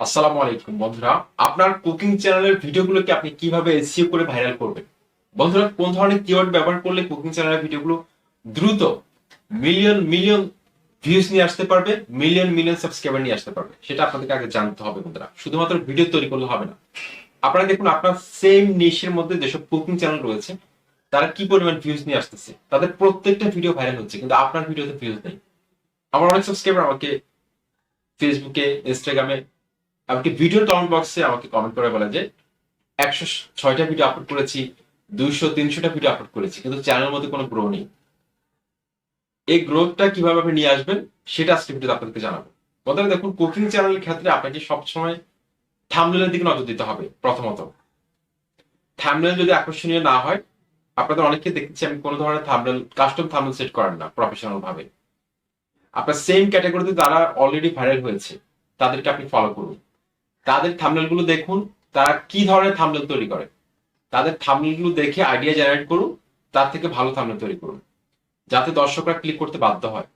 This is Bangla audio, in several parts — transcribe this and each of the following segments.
আসসালামু আলাইকুম বন্ধুরা, আপনার কুকিং চ্যানেলের ভিডিওগুলোকে আপনি কিভাবে এসইও করে ভাইরাল করবেন? বন্ধুরা, কোন ধরনের কিওয়ার্ড ব্যবহার করলে কুকিং চ্যানেলের ভিডিওগুলো দ্রুত মিলিয়ন মিলিয়ন ভিউজ নিয়ে আসতে পারবে, মিলিয়ন মিলিয়ন সাবস্ক্রাইবার নিয়ে আসতে পারবে, সেটা আপনাদেরকে আগে জানতে হবে। বন্ধুরা, শুধুমাত্র ভিডিও তৈরি করলে হবে না। আপনারা দেখুন, আপনার সেম নিশের মধ্যে যেসব কুকিং চ্যানেল রয়েছে তারা কি পরিমাণ ভিউজ নিয়ে আসতেছে, তাদের প্রত্যেকটা ভিডিও ভাইরাল হচ্ছে, কিন্তু আপনার ভিডিওতে ভিউজ নেই। আমার অনেক সাবস্ক্রাইবার আমাকে ফেসবুকে, ইনস্টাগ্রামে, এমনকি ভিডিও কমেন্ট বক্সে আমাকে কমেন্ট করে বলে যে 106টা ভিডিও আপলোড করেছি, 200-300টা ভিডিও আপলোড করেছি, কিন্তু চ্যানেলের মধ্যে কোনো গ্রো নেই। এই গ্রোথটা কিভাবে আপনি নিয়ে আসবেন সেটা আজকে ভিডিওতে আপনাদেরকে জানাবো। বন্ধুরা দেখুন, কুকিং চ্যানেলের ক্ষেত্রে আপনাকে সবসময় থাম্বনেলের দিকে নজর দিতে হবে। প্রথমত, থাম্বনেল যদি আকর্ষণীয় না হয়, আপনাদের অনেকে দেখেছি আমি কোনো ধরনের থাম্বনেল, কাস্টম থাম্বনেল সেট করেন না প্রফেশনাল ভাবে। আপনার সেম ক্যাটাগরিতে যারা অলরেডি ভাইরাল হয়েছে তাদেরকে আপনি ফলো করুন, তাদের থাম্বনেল গুলো দেখুন, তারা কি ধরনের থাম্বনেল তৈরি করে, তাদের থাম্বনেল গুলো দেখে আইডিয়া জেনারেট করুন, তার থেকে ভালো থাম্বনেল তৈরি করুন, যাতে দর্শকরা ক্লিক করতে বাধ্য হয়।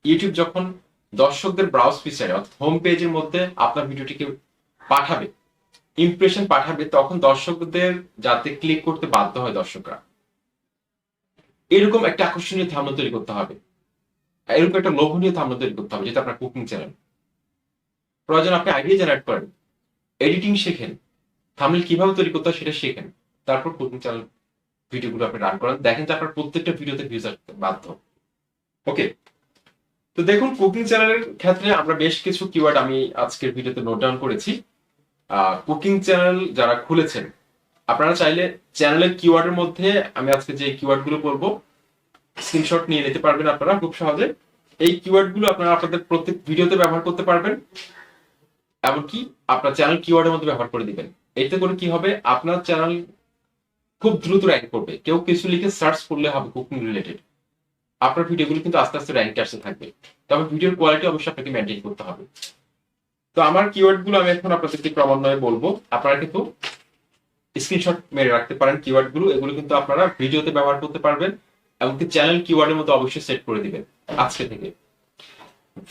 ইউটিউব যখন দর্শকদের ব্রাউজ ফিচারে অর্থাৎ হোম পেজের মধ্যে আপনার ভিডিওটিকে পাঠাবে, ইমপ্রেশন পাঠাবে, তখন দর্শকদের যাতে ক্লিক করতে বাধ্য হয় দর্শকরা, এরকম একটা আকর্ষণীয় থাম্বনেল তৈরি করতে হবে, এরকম একটা লোভনীয় থাম্বনেল তৈরি করতে হবে, যেটা আপনার কুকিং চ্যানেল। প্রয়োজন আপনি আইডিয়া জেনারেট করেন, এডিটিং শেখেন, থাম্বনেল কিভাবে তৈরি করতে হয় সেটা শেখেন, তারপর কুকিং চ্যানেল ভিডিওগুলো আপনি রান করেন, দেখেন যে আপনার প্রত্যেকটা ভিডিওতে ভিউজ আসতে বাধ্য। ওকে, তো দেখুন, কুকিং চ্যানেলের ক্ষেত্রে আমরা বেশ কিছু কিওয়ার্ড আমি আজকের ভিডিওতে নোট ডাউন করেছি। কুকিং চ্যানেল যারা খুলেছেন, আপনারা চাইলে চ্যানেলের কিওয়ার্ডের মধ্যে আমি আজকে যে কিওয়ার্ড গুলো বলবো স্ক্রিনশট নিয়ে নিতে পারবেন আপনারা খুব সহজে। এই কিওয়ার্ড গুলো আপনারা আপনাদের প্রত্যেক ভিডিওতে ব্যবহার করতে পারবেন, এমনকি আপনার চ্যানেল কিওয়ার্ডের মধ্যে ব্যবহার করে দিবেন। এতে করে কি হবে, আপনার চ্যানেল খুব দ্রুত র্যাঙ্ক করবে। কেউ কিছু লিখে সার্চ করলে হবে কুকিং রিলেটেড, আপনার ভিডিওগুলো কিন্তু আস্তে আস্তে র্যাঙ্কে আসতে থাকবে। তবে ভিডিওর কোয়ালিটি অবশ্যই আপনাকে মেনটেন করতে হবে। তো আমার কিওয়ার্ড গুলো আমি এখন আপনাদেরকে ক্রমান্বয়ে বলবো, আপনারা কিন্তু স্ক্রিনশট মেরে রাখতে পারেন কিওয়ার্ড গুলো। এগুলো কিন্তু আপনারা ভিডিওতে ব্যবহার করতে পারবেন, এমনকি চ্যানেল কিওয়ার্ডের মধ্যে অবশ্যই সেট করে দিবেন আজকে থেকে।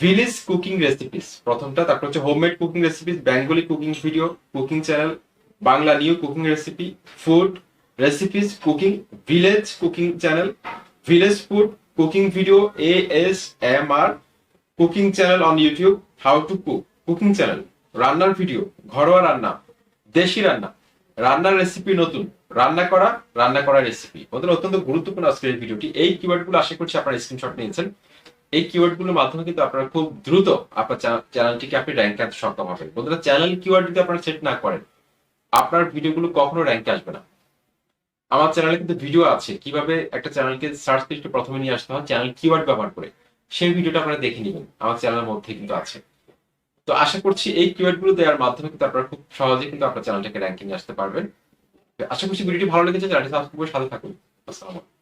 ভিলেজ কুকিং রেসিপিস প্রথমটা, তারপর হচ্ছে homemade cooking recipes, Bengali cooking video cooking channel, Bangla new cooking recipe, food recipes cooking, village cooking channel, village food cooking video, ASMR cooking channel on YouTube, how to cook cooking channel, রান্নার ভিডিও, ঘরোয়া রান্না, দেশি রান্না, রান্নার রেসিপি নতুন, রান্না করা রেসিপি। ওদের অত্যন্ত গুরুত্বপূর্ণ আজকের এই ভিডিওটি। এই কিওয়ার্ড গুলো আশা করছি আপনারা স্ক্রিনশট নিয়েছেন। এই কিওয়ার্ড গুলোর মাধ্যমে কিন্তু আপনারা খুব দ্রুত আপনার চ্যানেলটিকে আপনি র্যাঙ্কে আনতে সক্ষম হবেন। বন্ধুরা, চ্যানেল কিওয়ার্ড যদি আপনারা সেট না করেন, আপনার ভিডিওগুলো কখনো র্যাঙ্কে আসবে না। আমার চ্যানেলে কিন্তু ভিডিও আছে কিভাবে একটা চ্যানেলকে সার্চ লিস্টে প্রথমে নিয়ে আসতে হয় চ্যানেল কিওয়ার্ড ব্যবহার করে, সেই ভিডিওটা আপনারা দেখে নেবেন, আমার চ্যানেলের মধ্যে কিন্তু আছে। তো আশা করছি এই কিওয়ার্ড গুলো দেওয়ার মাধ্যমে কিন্তু আপনারা খুব সহজে কিন্তু আপনার চ্যানেলটাকে র্যাঙ্কিং আসতে পারবেন। আশা করছি ভিডিওটি ভালো লেগেছে, চ্যানেলটি সাবস্ক্রাইব করে সাথে থাকুন। আসসালামু আলাইকুম।